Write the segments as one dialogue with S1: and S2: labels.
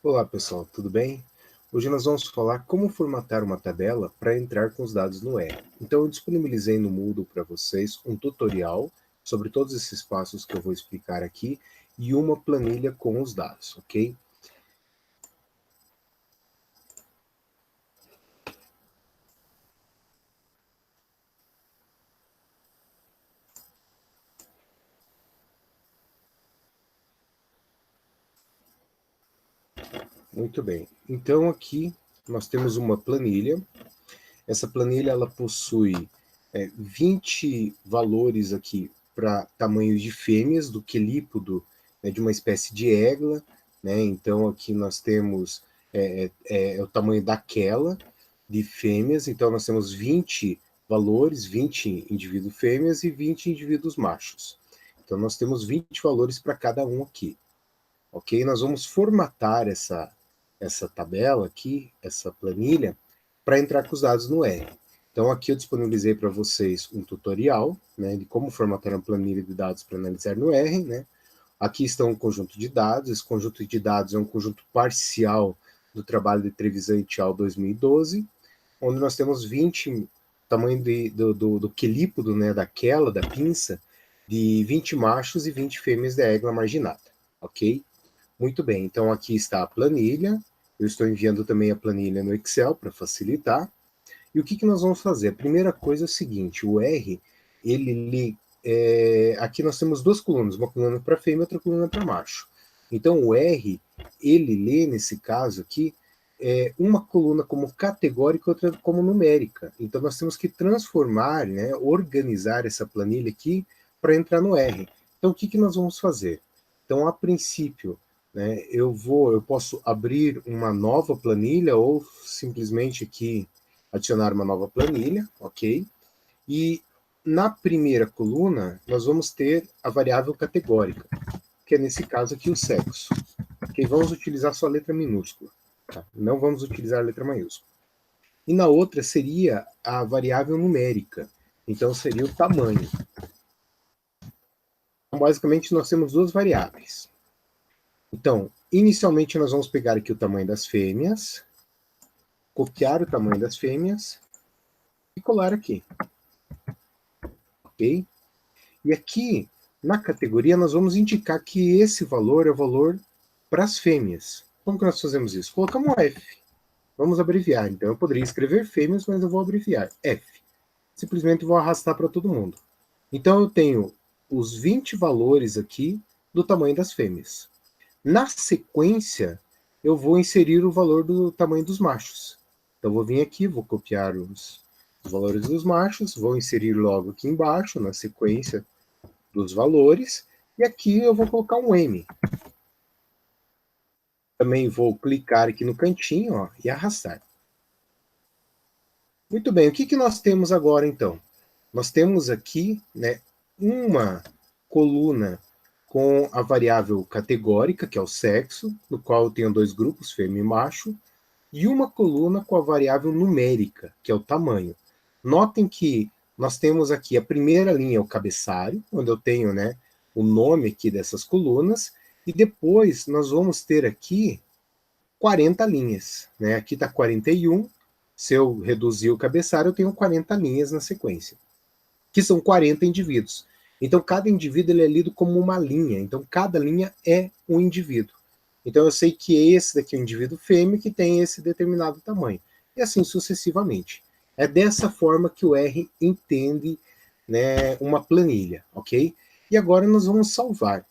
S1: Olá pessoal, tudo bem? Hoje nós vamos falar como formatar uma tabela para entrar com os dados no R. Então eu disponibilizei no Moodle para vocês um tutorial sobre todos esses passos que eu vou explicar aqui e uma planilha com os dados, ok? Muito bem, então aqui nós temos uma planilha. Essa planilha ela possui 20 valores aqui para tamanhos de fêmeas do quelípodo, né, de uma espécie de égua, né? Então aqui nós temos o tamanho daquela de fêmeas, então nós temos 20 valores, 20 indivíduos fêmeas e 20 indivíduos machos. Então nós temos 20 valores para cada um aqui, ok? Nós vamos formatar essa tabela aqui, essa planilha, para entrar com os dados no R. Então aqui eu disponibilizei para vocês um tutorial, né, de como formatar uma planilha de dados para analisar no R, né? Aqui está um conjunto de dados, esse conjunto de dados é um conjunto parcial do trabalho de Trevisan et al. 2012, onde nós temos 20, tamanho do quelípodo, né, daquela, da pinça, de 20 machos e 20 fêmeas da égua marginada, ok? Muito bem, então aqui está a planilha, eu estou enviando também a planilha no Excel para facilitar. E o que nós vamos fazer? A primeira coisa é o seguinte, o R, aqui nós temos duas colunas, uma coluna para fêmea e outra coluna para macho. Então o R, ele lê, nesse caso aqui, uma coluna como categórica e outra como numérica. Então nós temos que transformar, né, organizar essa planilha aqui para entrar no R. Então o que nós vamos fazer? Então, a princípio, né, eu posso abrir uma nova planilha ou simplesmente aqui adicionar uma nova planilha, ok? E na primeira coluna, nós vamos ter a variável categórica, que é nesse caso aqui o sexo. Ok? Vamos utilizar só a letra minúscula, tá? Não vamos utilizar a letra maiúscula. E na outra seria a variável numérica, então seria o tamanho. Então, basicamente, nós temos duas variáveis. Então, inicialmente nós vamos pegar aqui o tamanho das fêmeas, copiar o tamanho das fêmeas e colar aqui. Ok? E aqui, na categoria, nós vamos indicar que esse valor é o valor para as fêmeas. Como que nós fazemos isso? Colocamos um F. Vamos abreviar. Então, eu poderia escrever fêmeas, mas eu vou abreviar. F. Simplesmente vou arrastar para todo mundo. Então, eu tenho os 20 valores aqui do tamanho das fêmeas. Na sequência, eu vou inserir o valor do tamanho dos machos. Então, vou vir aqui, vou copiar os valores dos machos, vou inserir logo aqui embaixo, na sequência dos valores, e aqui eu vou colocar um M. Também vou clicar aqui no cantinho, ó, e arrastar. Muito bem, o que nós temos agora, então? Nós temos aqui, né, uma coluna com a variável categórica, que é o sexo, no qual eu tenho dois grupos, fêmea e macho, e uma coluna com a variável numérica, que é o tamanho. Notem que nós temos aqui a primeira linha, o cabeçalho, onde eu tenho, né, o nome aqui dessas colunas, e depois nós vamos ter aqui 40 linhas. Né? Aqui está 41, se eu reduzir o cabeçalho, eu tenho 40 linhas na sequência, que são 40 indivíduos. Então, cada indivíduo ele é lido como uma linha, então cada linha é um indivíduo. Então, eu sei que esse daqui é um indivíduo fêmea que tem esse determinado tamanho, e assim sucessivamente. É dessa forma que o R entende, né, uma planilha, ok? E agora nós vamos salvar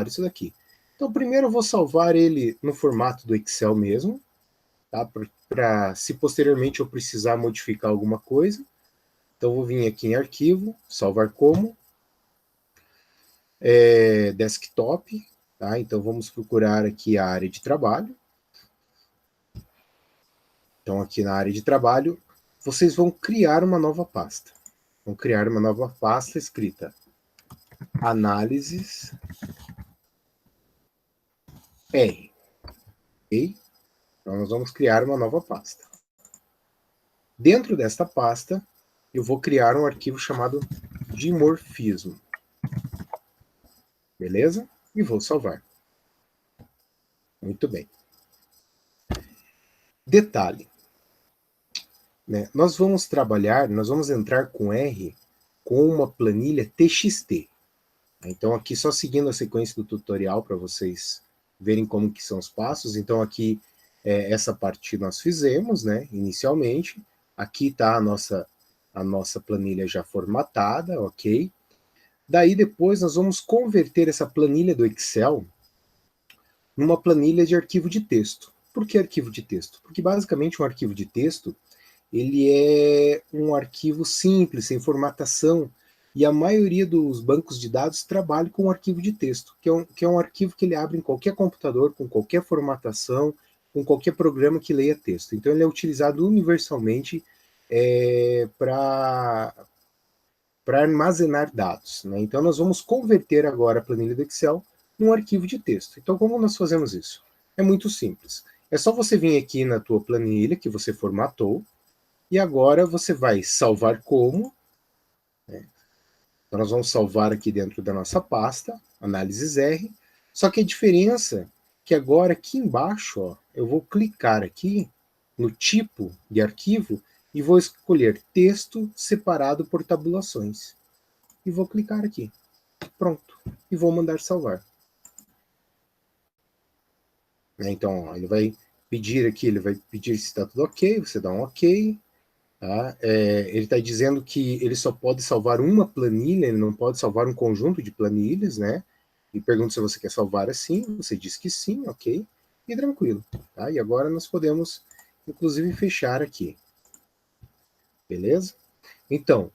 S1: isso daqui. Então, primeiro eu vou salvar ele no formato do Excel mesmo, tá? Para se posteriormente eu precisar modificar alguma coisa. Então, vou vir aqui em arquivo, salvar como, desktop, tá? Então, vamos procurar aqui a área de trabalho. Então, aqui na área de trabalho, vocês vão criar uma nova pasta. Vão criar uma nova pasta escrita Análises R. Ok? Então, nós vamos criar uma nova pasta. Dentro desta pasta, eu vou criar um arquivo chamado dimorfismo. Beleza? E vou salvar. Muito bem. Detalhe, né? Nós vamos entrar com R com uma planilha TXT. Então aqui só seguindo a sequência do tutorial para vocês verem como que são os passos. Então aqui essa parte nós fizemos, né, inicialmente. Aqui está a nossa planilha já formatada, ok? Daí depois nós vamos converter essa planilha do Excel numa planilha de arquivo de texto. Por que arquivo de texto? Porque basicamente um arquivo de texto ele é um arquivo simples, sem formatação, e a maioria dos bancos de dados trabalha com um arquivo de texto, que é um arquivo que ele abre em qualquer computador, com qualquer formatação, com qualquer programa que leia texto. Então ele é utilizado universalmente para armazenar dados, né? Então nós vamos converter agora a planilha do Excel num arquivo de texto. Então como nós fazemos isso? É muito simples. É só você vir aqui na tua planilha que você formatou, e agora você vai salvar como, né? Então nós vamos salvar aqui dentro da nossa pasta, análises R, só que a diferença é que agora aqui embaixo, ó, eu vou clicar aqui no tipo de arquivo e vou escolher texto separado por tabulações. E vou clicar aqui. Pronto. E vou mandar salvar. Então, ó, ele vai pedir aqui, ele vai pedir se está tudo ok, você dá um ok. Tá? Ele está dizendo que ele só pode salvar uma planilha, ele não pode salvar um conjunto de planilhas, né? E pergunta se você quer salvar assim, você diz que sim, ok, e tranquilo. Tá? E agora nós podemos, inclusive, fechar aqui. Beleza? Então,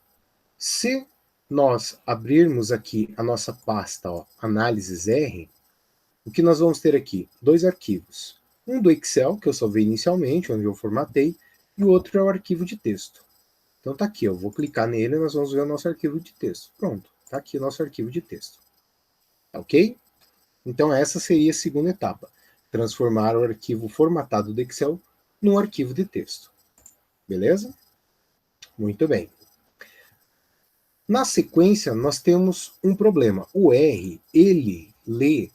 S1: se nós abrirmos aqui a nossa pasta, ó, análises R, o que nós vamos ter aqui? Dois arquivos. Um do Excel, que eu salvei inicialmente, onde eu formatei, e o outro é o arquivo de texto. Então tá aqui, eu vou clicar nele e nós vamos ver o nosso arquivo de texto. Pronto, tá aqui o nosso arquivo de texto. Ok? Então essa seria a segunda etapa. Transformar o arquivo formatado do Excel num arquivo de texto. Beleza? Muito bem. Na sequência, nós temos um problema. O R, ele lê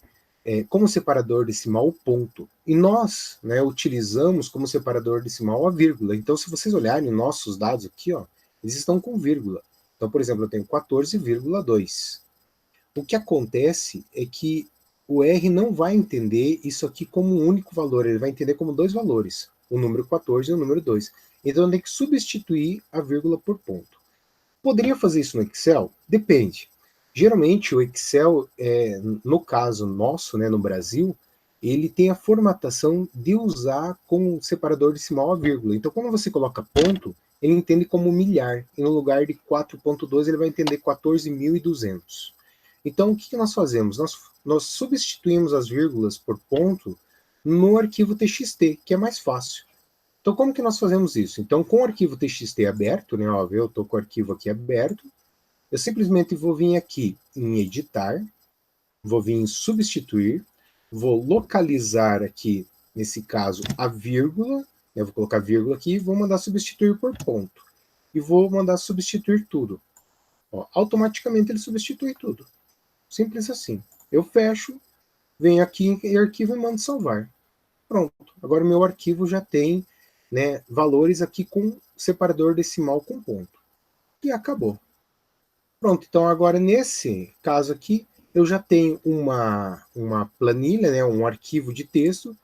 S1: como separador decimal o ponto. E nós, né, utilizamos como separador decimal a vírgula. Então, se vocês olharem nossos dados aqui, ó, eles estão com vírgula. Então, por exemplo, eu tenho 14,2. O que acontece é que o R não vai entender isso aqui como um único valor, ele vai entender como dois valores, o número 14 e o número 2. Então, tem que substituir a vírgula por ponto. Poderia fazer isso no Excel? Depende. Geralmente o Excel, no caso nosso, né, no Brasil, ele tem a formatação de usar como separador decimal a vírgula. Então, quando você coloca ponto, ele entende como milhar. E no lugar de 4.2, ele vai entender 14.200. Então, o que nós fazemos? Nós substituímos as vírgulas por ponto no arquivo TXT, que é mais fácil. Então, como que nós fazemos isso? Então, com o arquivo TXT aberto, né, ó, eu estou com o arquivo aqui aberto, eu simplesmente vou vir aqui em editar, vou vir em substituir, vou localizar aqui, nesse caso, a vírgula, eu vou colocar vírgula aqui e vou mandar substituir por ponto. E vou mandar substituir tudo. Ó, automaticamente ele substitui tudo. Simples assim. Eu fecho, venho aqui em arquivo e mando salvar. Pronto. Agora o meu arquivo já tem, né, valores aqui com separador decimal com ponto. E acabou. Pronto, então agora nesse caso aqui, eu já tenho uma planilha, né, um arquivo de texto,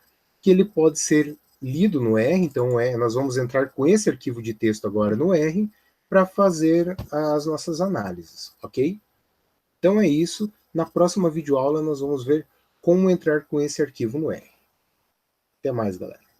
S1: que ele pode ser lido no R, então nós vamos entrar com esse arquivo de texto agora no R, para fazer as nossas análises, ok? Então é isso, na próxima videoaula nós vamos ver como entrar com esse arquivo no R. Até mais, galera.